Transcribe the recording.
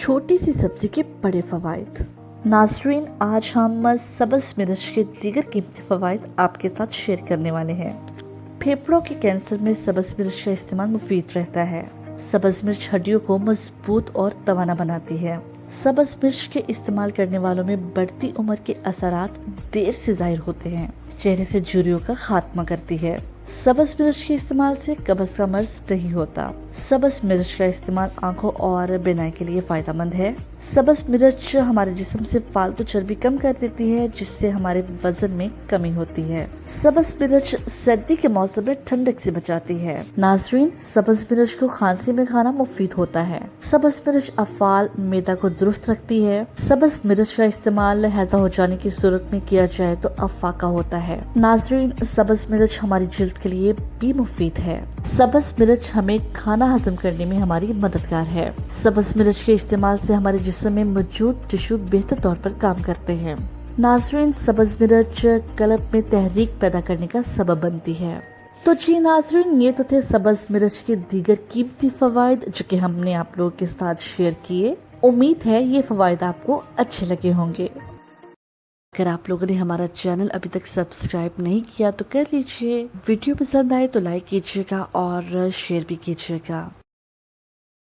छोटी सी सब्जी के बड़े फवायद। नाज़रीन, आज हम सब्ज़ मिर्च के दीगर कीमती फवायद आपके साथ शेयर करने वाले हैं। फेफड़ों के कैंसर में सब्ज़ मिर्च का इस्तेमाल मुफीद रहता है। सब्ज़ मिर्च हड्डियों को मजबूत और तवाना बनाती है। सब्ज़ मिर्च के इस्तेमाल करने वालों में बढ़ती उम्र के असरात देर से ज़ाहिर होते हैं। चेहरे से झुर्रियों का खात्मा करती है। सब्ज़ मिर्च के इस्तेमाल से कब्ज़ का मर्ज नहीं होता। सब्ज़ मिर्च का इस्तेमाल आंखों और बीनाई के लिए फायदेमंद है। सब्ज़ मिर्च हमारे जिस्म से फालतू चर्बी कम कर देती है, जिससे हमारे वजन में कमी होती है। सब्ज़ मिर्च सर्दी के मौसम में ठंडक से बचाती है। नाज़रीन, सब्ज़ मिर्च को खांसी में खाना मुफीद होता है। सब्ज़ मिर्च अफ़ाल मैदा को दुरुस्त रखती है। सब्ज़ मिर्च का इस्तेमाल हैजा हो जाने की सूरत में किया जाए तो अफाका होता है। नाज़रीन, सब्ज़ मिर्च हमारी जिल्द के लिए भी मुफीद है। सब्ज़ मिर्च हमें खाना हजम करने में हमारी मददगार है। सब्ज़ मिर्च के इस्तेमाल से हमारे जिस्म में मौजूद टिश्यू बेहतर तौर पर काम करते हैं। नाज़रीन, सब्ज़ मिर्च कल्ब में तहरीक पैदा करने का सबब बनती है। तो जी नाज़रीन, ये तो थे सब्ज़ मिर्च के दीगर कीमती फवायद जो कि हमने आप लोगों के साथ शेयर किए। उम्मीद है ये फवायद आपको अच्छे लगे होंगे। अगर आप लोगों ने हमारा चैनल अभी तक सब्सक्राइब नहीं किया तो कर लीजिए। वीडियो पसंद आए तो लाइक कीजिएगा और शेयर भी कीजिएगा।